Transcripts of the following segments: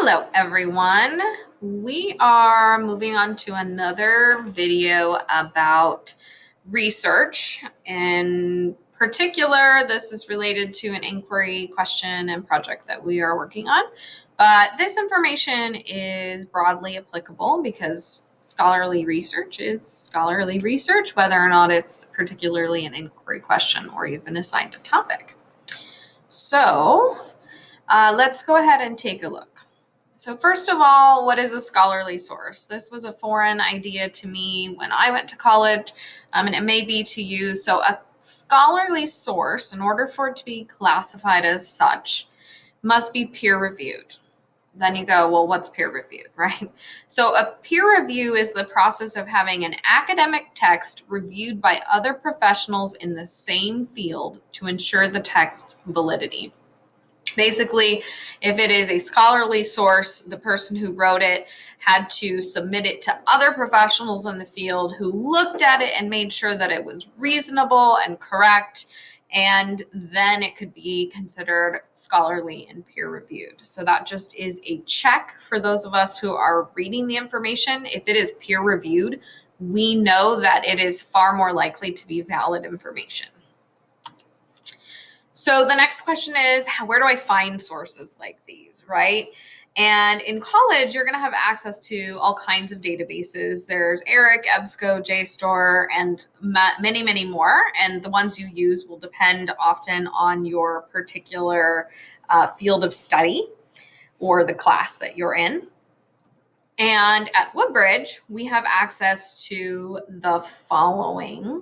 Hello, everyone. We are moving on to another video about research. In particular, this is related to an inquiry question and project that we are working on. But this information is broadly applicable because scholarly research is scholarly research, whether or not it's particularly an inquiry question or even assigned a topic. So let's go ahead and take a look. So first of all, what is a scholarly source? This was a foreign idea to me when I went to college, and it may be to you. So a scholarly source, in order for it to be classified as such, must be peer-reviewed. Then you go, well, what's peer-reviewed, right? So a peer review is the process of having an academic text reviewed by other professionals in the same field to ensure the text's validity. Basically, if it is a scholarly source, the person who wrote it had to submit it to other professionals in the field who looked at it and made sure that it was reasonable and correct, and then it could be considered scholarly and peer-reviewed. So that just is a check for those of us who are reading the information. If it is peer-reviewed, we know that it is far more likely to be valid information. So the next question is, where do I find sources like these, right? And in college, you're going to have access to all kinds of databases. There's ERIC, EBSCO, JSTOR, and many, many more. And the ones you use will depend often on your particular field of study or the class that you're in. And at Woodbridge, we have access to the following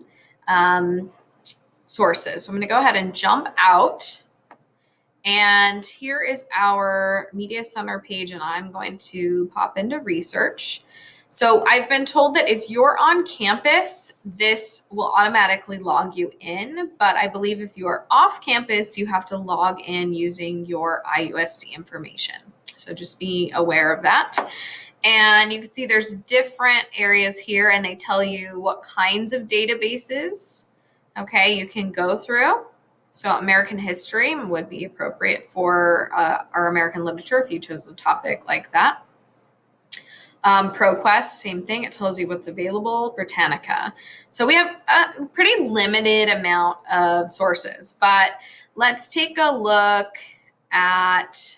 sources. So I'm going to go ahead and jump out. And here is our Media Center page, and I'm going to pop into research. So I've been told that if you're on campus, this will automatically log you in. But I believe if you are off campus, you have to log in using your IUSD information. So just be aware of that. And you can see there's different areas here, and they tell you what kinds of databases, okay, you can go through. So American history would be appropriate for our American literature if you chose the topic like that. ProQuest, same thing. It tells you what's available. Britannica. So we have a pretty limited amount of sources, but let's take a look at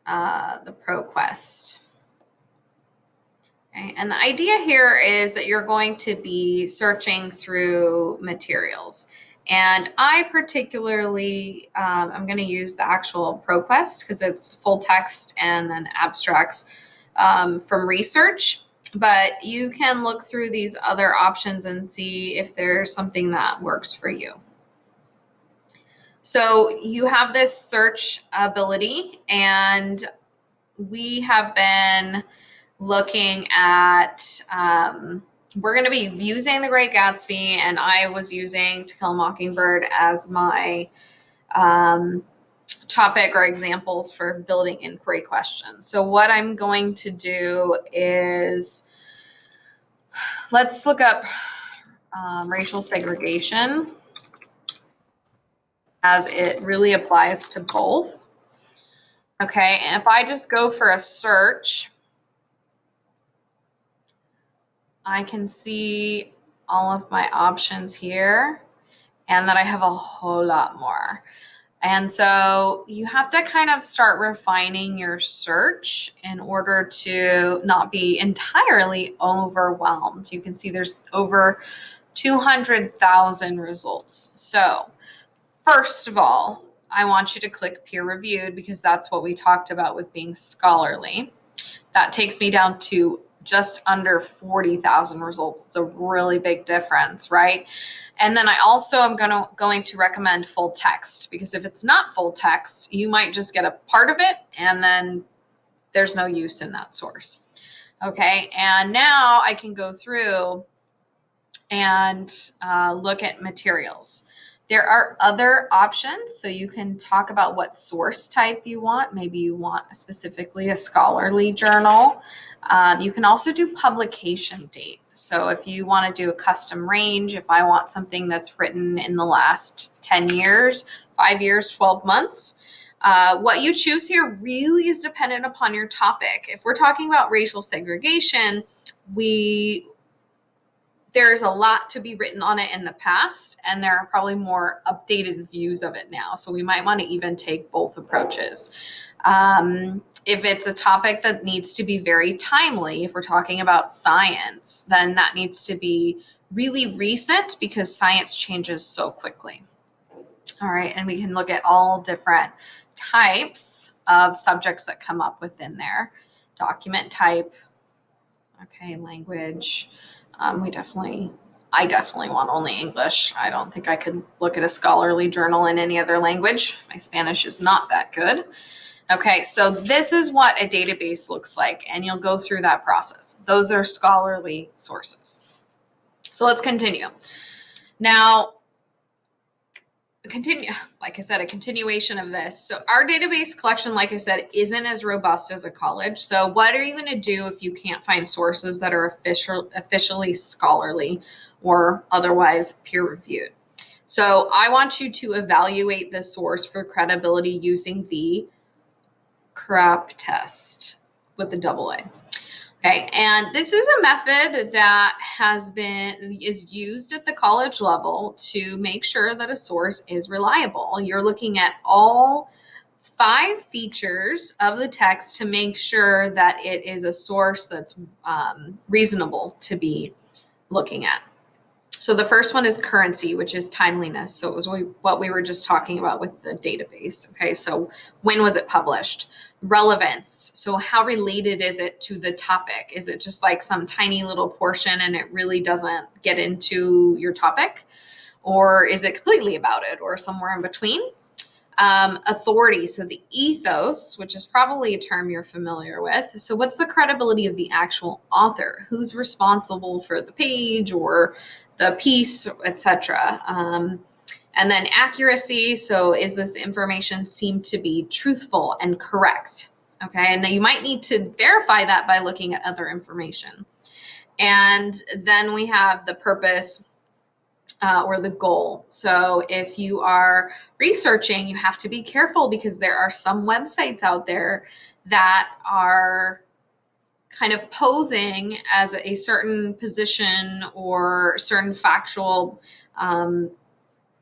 the ProQuest. Okay. And the idea here is that you're going to be searching through materials. And I particularly, I'm going to use the actual ProQuest because it's full text and then abstracts from research. But you can look through these other options and see if there's something that works for you. So you have this search ability, and we have been looking at, we're going to be using The Great Gatsby, and I was using To Kill a Mockingbird as my topic or examples for building inquiry questions. So what I'm going to do is, let's look up racial segregation, as it really applies to both. Okay, and if I just go for a search, I can see all of my options here, and that I have a whole lot more. And so you have to kind of start refining your search in order to not be entirely overwhelmed. You can see there's over 200,000 results. So first of all, I want you to click peer reviewed because that's what we talked about with being scholarly. That takes me down to just under 40,000 results. It's a really big difference, right? And then I also am going to recommend full text, because if it's not full text, you might just get a part of it and then there's no use in that source. Okay, and now I can go through and look at materials. There are other options, so you can talk about what source type you want. Maybe you want specifically a scholarly journal. You can also do publication date. So if you want to do a custom range, if I want something that's written in the last 10 years, 5 years, 12 months, What you choose here really is dependent upon your topic. If we're talking about racial segregation, there's a lot to be written on it in the past, and there are probably more updated views of it now. So we might want to even take both approaches. If it's a topic that needs to be very timely, if we're talking about science, then that needs to be really recent because science changes so quickly. All right, and we can look at all different types of subjects that come up within there. Document type, okay, language. I definitely want only English. I don't think I could look at a scholarly journal in any other language. My Spanish is not that good. Okay, so this is what a database looks like, and you'll go through that process. Those are scholarly sources. So let's continue. Now, like I said, a continuation of this. So our database collection, like I said, isn't as robust as a college. So what are you going to do if you can't find sources that are officially scholarly or otherwise peer reviewed? So I want you to evaluate the source for credibility using the CRAP test with the double A. Okay, and this is a method that is used at the college level to make sure that a source is reliable. You're looking at all 5 features of the text to make sure that it is a source that's reasonable to be looking at. So the first one is currency, which is timeliness. So it was what we were just talking about with the database. Okay, so when was it published? Relevance. So how related is it to the topic? Is it just like some tiny little portion and it really doesn't get into your topic? Or is it completely about it or somewhere in between? Authority. So the ethos, which is probably a term you're familiar with. So what's the credibility of the actual author? Who's responsible for the page or the piece, etc. And then accuracy. So is this information seem to be truthful and correct? Okay. And then you might need to verify that by looking at other information. And then we have the purpose, or the goal. So if you are researching, you have to be careful because there are some websites out there that are kind of posing as a certain position or certain factual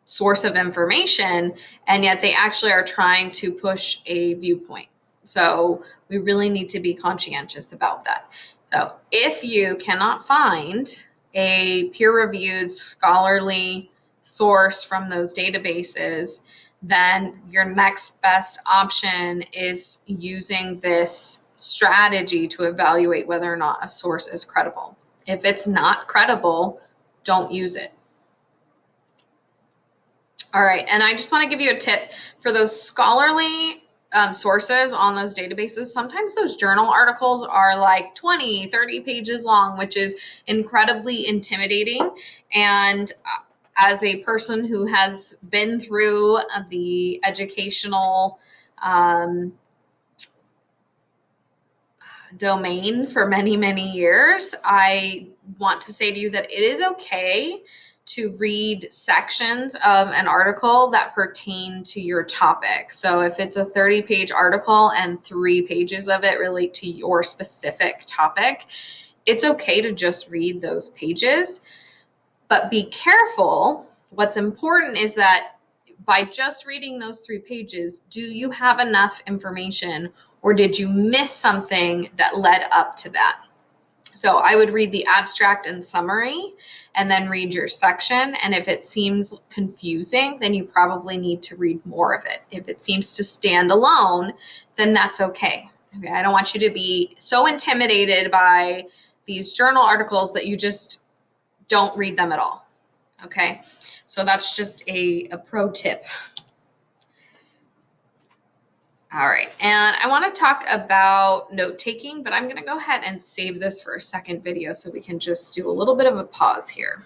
source of information, and yet they actually are trying to push a viewpoint. So we really need to be conscientious about that. So if you cannot find a peer-reviewed scholarly source from those databases, then your next best option is using this strategy to evaluate whether or not a source is credible. If it's not credible, don't use it. All right, and I just want to give you a tip for those scholarly sources on those databases. Sometimes those journal articles are like 20, 30 pages long, which is incredibly intimidating. And as a person who has been through the educational domain for many, many years, I want to say to you that it is okay to read sections of an article that pertain to your topic. So if it's a 30-page article and 3 pages of it relate to your specific topic, it's okay to just read those pages. But be careful. What's important is that by just reading those 3 pages, do you have enough information or did you miss something that led up to that? So I would read the abstract and summary and then read your section. And if it seems confusing, then you probably need to read more of it. If it seems to stand alone, then that's okay. Okay, I don't want you to be so intimidated by these journal articles that you just don't read them at all. Okay, so that's just a pro tip. All right, and I want to talk about note taking, but I'm going to go ahead and save this for a second video so we can just do a little bit of a pause here.